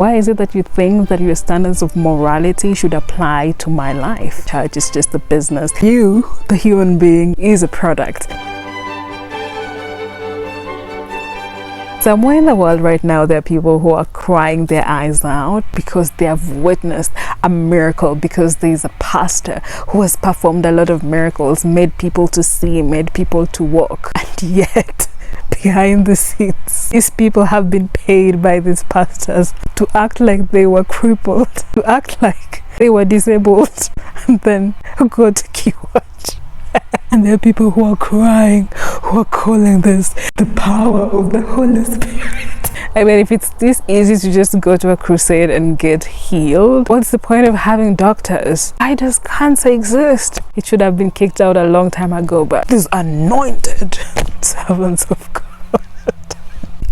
Why is it that you think that your standards of morality should apply to my life? Church is just a business. You, the human being, is a product. Somewhere in the world right now, there are people who are crying their eyes out because they have witnessed a miracle, because there's a pastor who has performed a lot of miracles, made people to see, made people to walk, and yet behind the scenes, these people have been paid by these pastors to act like they were crippled, to act like they were disabled, and then go to keyword. And there are people who are crying, who are calling this the power of the Holy Spirit. I mean, if it's this easy to just go to a crusade and get healed, what's the point of having doctors? Why does cancer exist? It should have been kicked out a long time ago, but these anointed servants of God.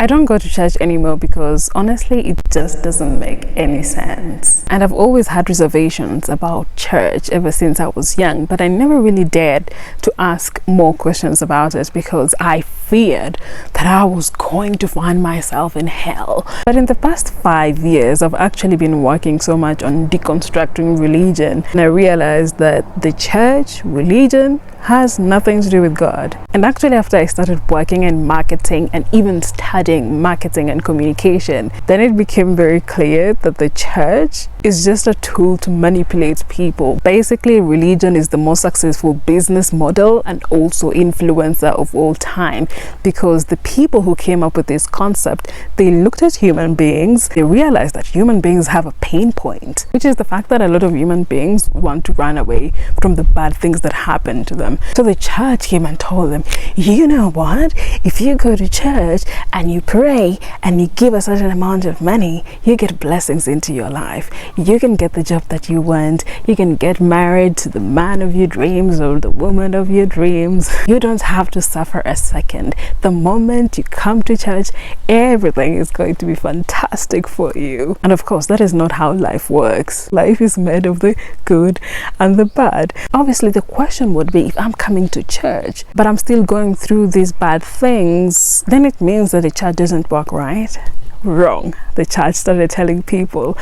I don't go to church anymore because honestly it just doesn't make any sense. And I've always had reservations about church ever since I was young, but I never really dared to ask more questions about it because I feared that I was going to find myself in hell. But in the past 5 years, I've actually been working so much on deconstructing religion, and I realized that the church, religion, has nothing to do with God. And actually, after I started working in marketing and even studying marketing and communication, then it became very clear that the church is just a tool to manipulate people. Basically, religion is the most successful business model and also influencer of all time, because the people who came up with this concept, they looked at human beings, they realized that human beings have a pain point, which is the fact that a lot of human beings want to run away from the bad things that happen to them. So the church came and told them, you know what, if you go to church and you pray and you give a certain amount of money, you get blessings into your life. You can get the job that you want, you can get married to the man of your dreams or the woman of your dreams. You don't have to suffer a second. The moment you come to church, everything is going to be fantastic for you. And of course, that is not how life works. Life is made of the good and the bad. Obviously, the question would be, if I'm coming to church but I'm still going through these bad things, then it means that the church doesn't work, right? Wrong. The church started telling people,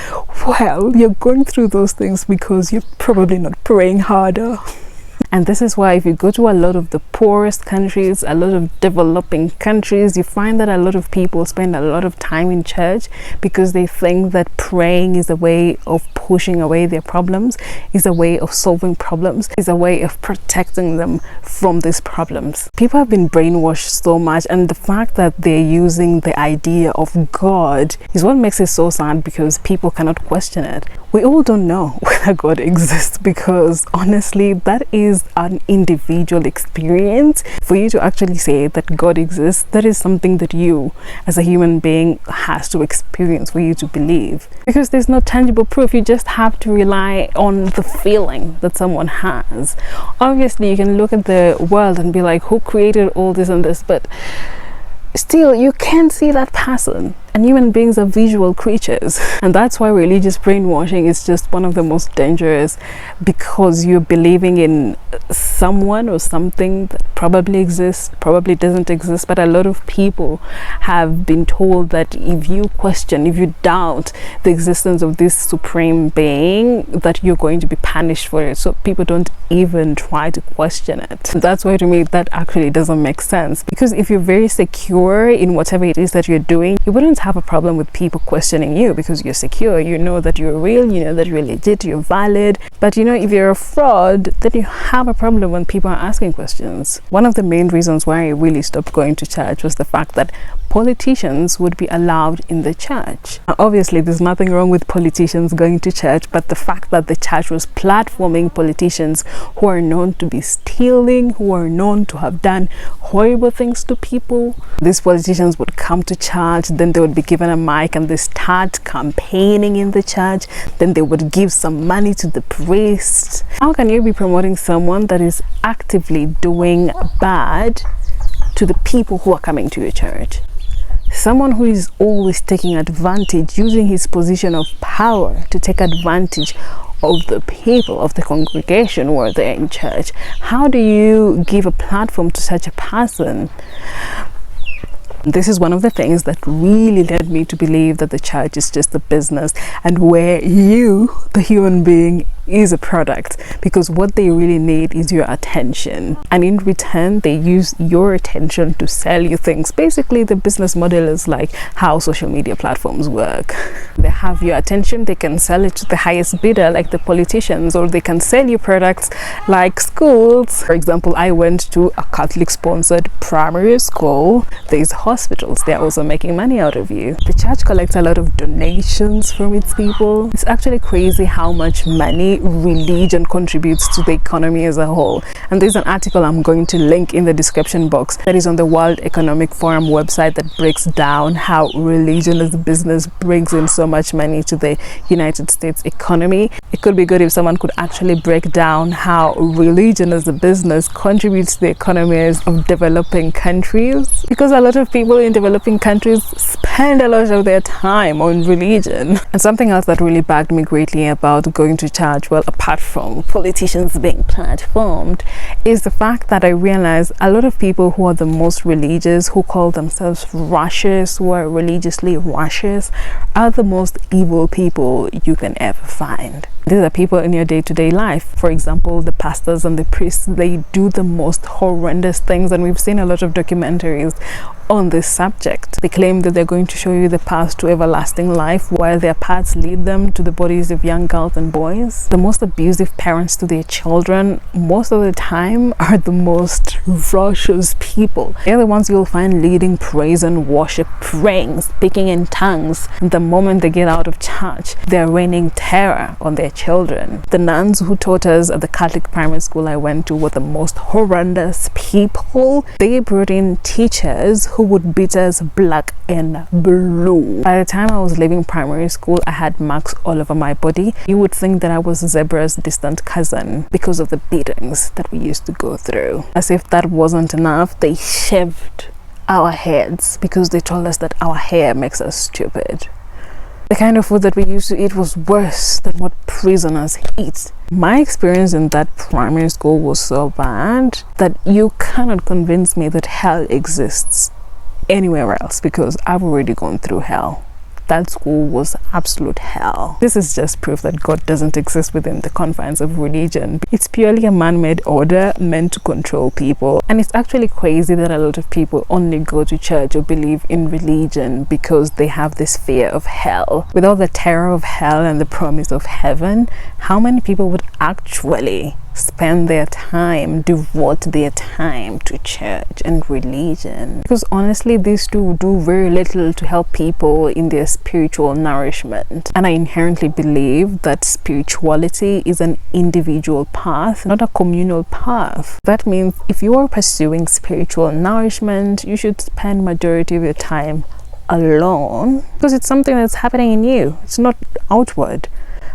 well, you're going through those things because you're probably not praying harder. And this is why if you go to a lot of the poorest countries, a lot of developing countries, you find that a lot of people spend a lot of time in church because they think that praying is a way of pushing away their problems, is a way of solving problems, is a way of protecting them from these problems. People have been brainwashed so much, and the fact that they're using the idea of God is what makes it so sad, because people cannot question it. We all don't know whether God exists, because honestly, that is an individual experience. For you to actually say that God exists, that is something that you as a human being has to experience for you to believe, because there's no tangible proof. You just have to rely on the feeling that someone has. Obviously, you can look at the world and be like, who created all this and this, but still you can't see that person. And human beings are visual creatures, and that's why religious brainwashing is just one of the most dangerous, because you're believing in someone or something that probably exists, probably doesn't exist. But a lot of people have been told that if you question, if you doubt the existence of this supreme being, that you're going to be punished for it. So people don't even try to question it. That's why, to me, that actually doesn't make sense, because if you're very secure in whatever it is that you're doing, you wouldn't have a problem with people questioning you, because you're secure, you know that you're real, you know that you're legit, you're valid. But you know, if you're a fraud, then you have a problem when people are asking questions. One of the main reasons why I really stopped going to church was the fact that politicians would be allowed in the church. Now, obviously, there's nothing wrong with politicians going to church, but the fact that the church was platforming politicians who are known to be stealing, who are known to have done horrible things to people, these politicians would come to church, then they would be given a mic and they start campaigning in the church, then they would give some money to the priest. How can you be promoting someone that is actively doing bad to the people who are coming to your church? Someone who is always taking advantage, using his position of power to take advantage of the people, of the congregation where they're in church. How do you give a platform to such a person? This is one of the things that really led me to believe that the church is just a business, and where you, the human being, is a product, because what they really need is your attention, and in return they use your attention to sell you things. Basically, the business model is like how social media platforms work. They have your attention, they can sell it to the highest bidder like the politicians, or they can sell you products like schools. For example, I went to a Catholic sponsored primary school. There's hospitals, they're also making money out of you. The church collects a lot of donations from its people. It's actually crazy how much money religion contributes to the economy as a whole. And there's an article I'm going to link in the description box that is on the World Economic Forum website that breaks down how religion as a business brings in so much money to the United States economy. It could be good if someone could actually break down how religion as a business contributes to the economies of developing countries, because a lot of people in developing countries spend a lot of their time on religion. And something else that really bugged me greatly about going to church, well, apart from politicians being platformed, is the fact that I realized a lot of people who are the most religious, who call themselves righteous, who are religiously righteous, are the most evil people you can ever find. These are people in your day-to-day life. For example, the pastors and the priests, they do the most horrendous things, and we've seen a lot of documentaries on this subject. They claim that they're going to show you the path to everlasting life, while their paths lead them to the bodies of young girls and boys. The most abusive parents to their children most of the time are the most righteous people. They're the ones you'll find leading praise and worship, praying, speaking in tongues. And the moment they get out of church, they're raining terror on their children. The nuns who taught us at the Catholic primary school I went to were the most horrendous people. They brought in teachers who would beat us black and blue. By the time I was leaving primary school, I had marks all over my body. You would think that I was Zebra's distant cousin because of the beatings that we used to go through. As if that wasn't enough, they shaved our heads because they told us that our hair makes us stupid. The kind of food that we used to eat was worse than what prisoners eat. My experience in that primary school was so bad that you cannot convince me that hell exists anywhere else, because I've already gone through hell. That school was absolute hell. This is just proof that God doesn't exist within the confines of religion. It's purely a man-made order meant to control people. And it's actually crazy that a lot of people only go to church or believe in religion because they have this fear of hell. Without the terror of hell and the promise of heaven, how many people would actually spend their time, devote their time to church and religion? Because honestly, these two do very little to help people in their spiritual nourishment. And I inherently believe that spirituality is an individual path, not a communal path. That means if you are pursuing spiritual nourishment, you should spend majority of your time alone, because it's something that's happening in you. It's not outward.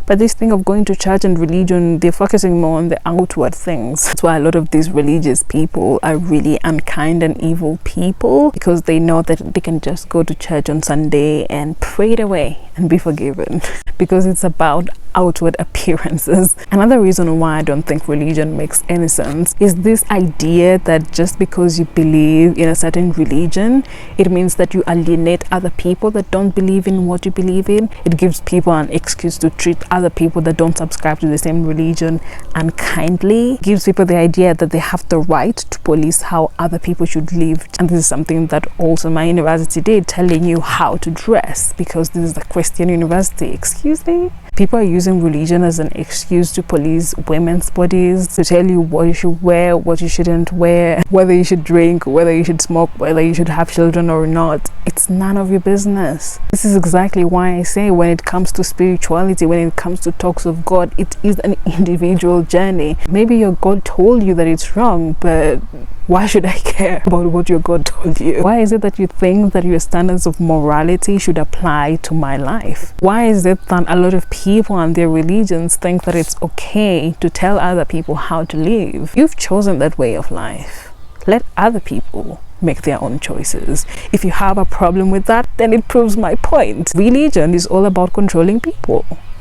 But this thing of going to church and religion, they're focusing more on the outward things. That's why a lot of these religious people are really unkind and evil people, because they know that they can just go to church on Sunday and pray it away and be forgiven, because it's about outward appearances. Another reason why I don't think religion makes any sense is this idea that just because you believe in a certain religion, it means that you alienate other people that don't believe in what you believe in. It gives people an excuse to treat other people that don't subscribe to the same religion unkindly. It gives people the idea that they have the right to police how other people should live. And this is something that also my university did, telling you how to dress, because this is a Christian university. Excuse me? People are using religion as an excuse to police women's bodies, to tell you what you should wear, what you shouldn't wear, whether you should drink, whether you should smoke, whether you should have children or not. It's none of your business. This is exactly why I say when it comes to spirituality, when it comes to talks of God, it is an individual journey. Maybe your God told you that it's wrong, but why should I care about what your God told you? Why is it that you think that your standards of morality should apply to my life? Why is it that a lot of people and their religions think that it's okay to tell other people how to live? You've chosen that way of life. Let other people make their own choices. If you have a problem with that, then it proves my point. Religion is all about controlling people.